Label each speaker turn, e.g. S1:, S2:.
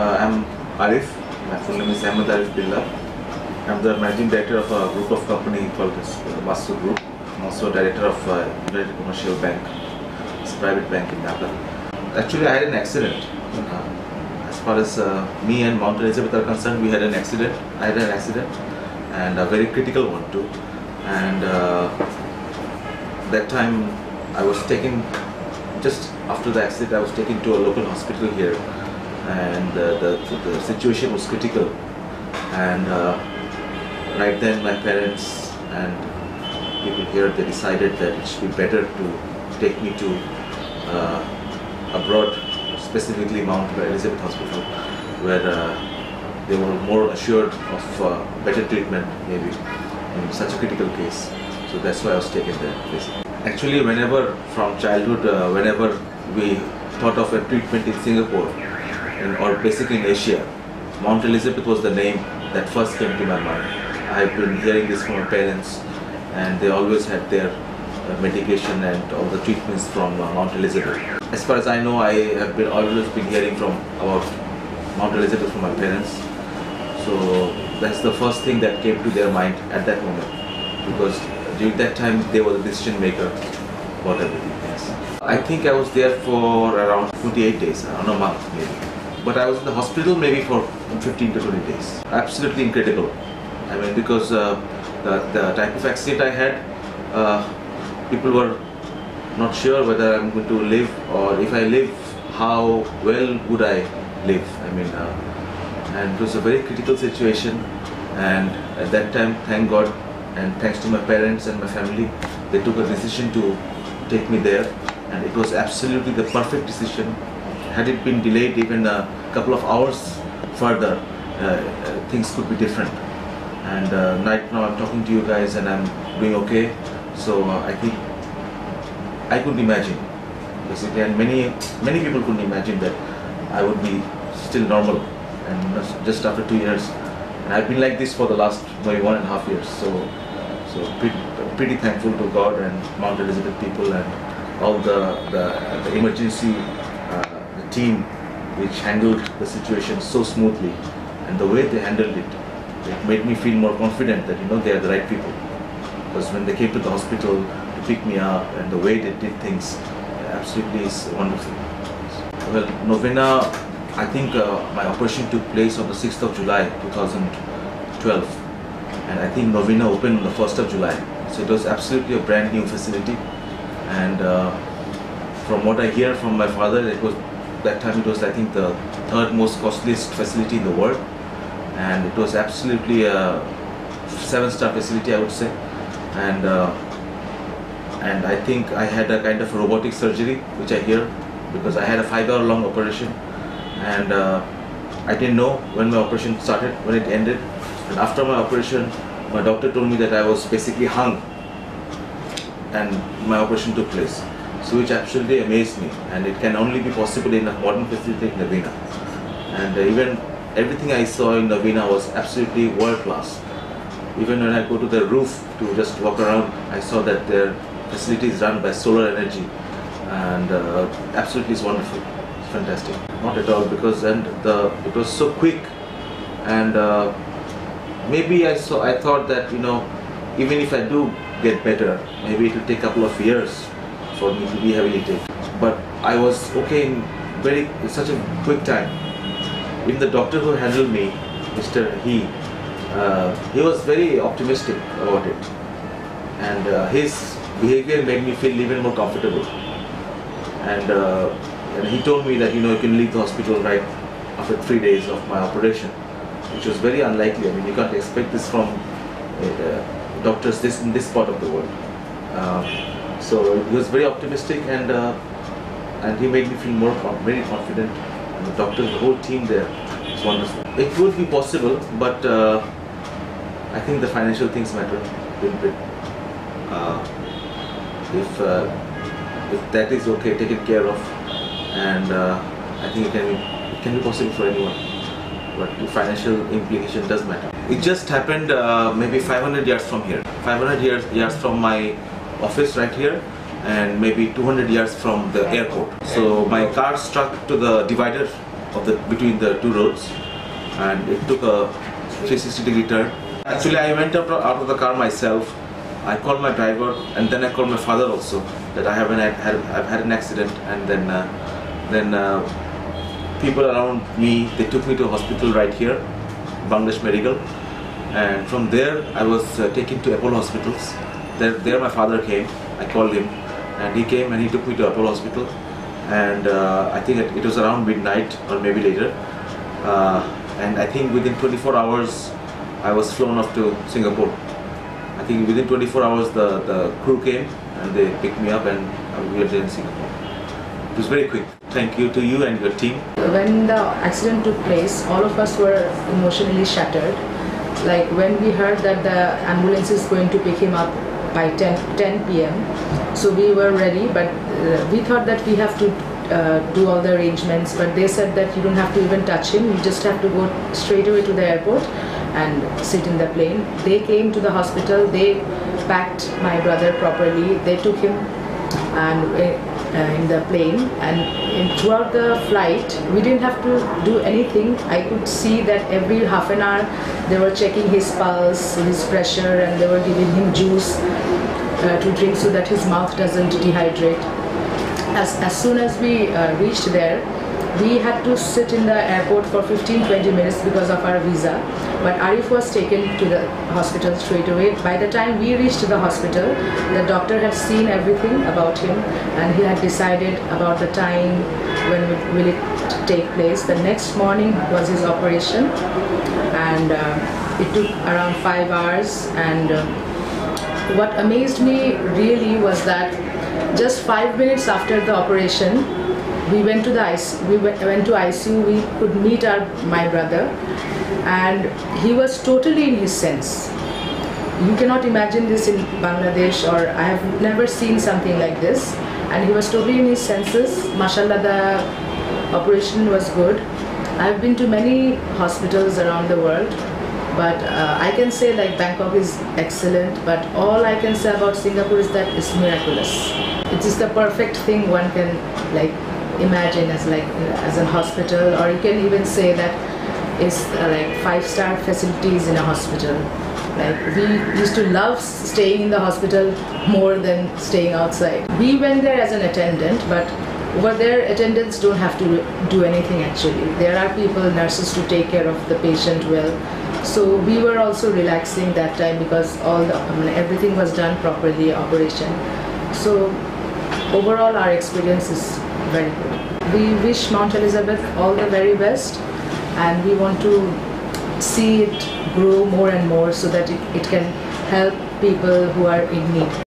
S1: I'm Arif. My full name is Ahmed Arif Billah. I'm the managing director of a group of company called Master Group. I'm also director of United Commercial Bank. It's a private bank in Dhaka. Actually, I had an accident. As far as me and Mount Elizabeth are concerned, we had an accident. I had an accident, and a very critical one too. And that time, I was taken. Just after the accident, I was taken to a local hospital here, and the situation was critical. And right then, my parents and people here, they decided that it should be better to take me to abroad, specifically Mount Elizabeth Hospital, where they were more assured of better treatment, maybe in such a critical case. So that's why I was taken there, basically. Actually, whenever from childhood, whenever we thought of a treatment in Singapore or basically in Asia, Mount Elizabeth was the name that first came to my mind. I've been hearing this from my parents, and they always had their medication and all the treatments from Mount Elizabeth. As far as I know, I have always been hearing about Mount Elizabeth from my parents. So that's the first thing that came to their mind at that moment, because during that time they were the decision maker about everything. Yes. I think I was there for around 28 days, around a month maybe. But I was in the hospital maybe for 15 to 20 days. Absolutely incredible. I mean, because the type of accident I had, people were not sure whether I'm going to live, or if I live, how well would I live. I mean, and it was a very critical situation. And at that time, thank God, and thanks to my parents and my family, they took a decision to take me there, and it was absolutely the perfect decision. Had it been delayed even a couple of hours further, things could be different. And right now I'm talking to you guys and I'm doing okay. So I think I couldn't imagine, basically, and many people couldn't imagine that I would be still normal, and just after 2 years. And I've been like this for the last maybe 1.5 years. So pretty thankful to God and Mount Elizabeth people and all the emergency the team which handled the situation so smoothly, and the way they handled it, it made me feel more confident that they are the right people. Because when they came to the hospital to pick me up, and the way they did things, absolutely is wonderful. Well, novena, I think my operation took place on the 6th of July 2012, and I think novena opened on the 1st of July. So it was absolutely a brand new facility, and from what I hear from my father, that time it was, I think, the third most costliest facility in the world, and it was absolutely a 7-star facility, I would say. And I think I had a kind of robotic surgery, which I hear, because I had a 5-hour-long operation, and I didn't know when my operation started, when it ended. And after my operation, my doctor told me that I was basically hung, and my operation took place. So which absolutely amazed me, and it can only be possible in a modern facility like Novena. And even everything I saw in Novena was absolutely world class. Even when I go to the roof to just walk around, I saw that their facility is run by solar energy, and absolutely is wonderful. It's fantastic. Not at all, because it was so quick, and maybe I thought that even if I do get better, maybe it will take a couple of years for me to rehabilitate. But I was okay in such a quick time. Even the doctor who handled me, Mr. Hee, he was very optimistic about it, and his behavior made me feel even more comfortable. And he told me that you can leave the hospital right after 3 days of my operation, which was very unlikely. I mean, you can't expect this from doctors in this part of the world. So he was very optimistic, and he made me feel very confident. And the doctors, the whole team there, was wonderful. It would be possible, but I think the financial things matter a little bit. If that is okay, taken care of, and I think it can be possible for anyone. But the financial implication does matter. It just happened maybe 500 yards from here. 500 yards from my office right here, and maybe 200 yards from the airport. So my car struck to the divider between the two roads, and it took a 360-degree turn. Actually, I went out of the car myself. I called my driver, and then I called my father also that I've had an accident, and then people around me, they took me to a hospital right here, Bangladesh Medical, and from there I was taken to Apollo hospitals. There my father came. I called him, and he came and he took me to Apollo hospital, and I think it was around midnight or maybe later, and I think within 24 hours I was flown off to Singapore. I think within 24 hours the crew came and they picked me up, and we were there in Singapore. It was very quick. Thank you to you and your team.
S2: When the accident took place, all of us were emotionally shattered. Like when we heard that the ambulance is going to pick him up by 10 p.m. So we were ready, but we thought that we have to do all the arrangements, but they said that you don't have to even touch him, you just have to go straight away to the airport and sit in the plane. They came to the hospital, they packed my brother properly, they took him and in the plane, and throughout the flight we didn't have to do anything. I could see that every half an hour they were checking his pulse, his pressure, and they were giving him juice to drink so that his mouth doesn't dehydrate. As soon as we reached there, we had to sit in the airport for 15-20 minutes because of our visa, but Arif was taken to the hospital straight away. By the time we reached the hospital, the doctor had seen everything about him, and he had decided about the time when will it take place. The next morning was his operation, and it took around 5 hours, and what amazed me really was that just 5 minutes after the operation, we went to ICU. We could meet my brother, and he was totally in his sense. You cannot imagine this in Bangladesh, or I have never seen something like this. And he was totally in his senses. Mashallah, the operation was good. I've been to many hospitals around the world, but I can say like Bangkok is excellent, but all I can say about Singapore is that it's miraculous. It is the perfect thing one can like imagine as a hospital, or you can even say that it's like 5-star facilities in a hospital. Like we used to love staying in the hospital more than staying outside. We went there as an attendant, but over there attendants don't have to do anything actually. There are people, nurses, to take care of the patient well. So we were also relaxing that time because everything was done properly, operation. So overall our experience is very good. We wish Mount Elizabeth all the very best, and we want to see it grow more and more so that it can help people who are in need.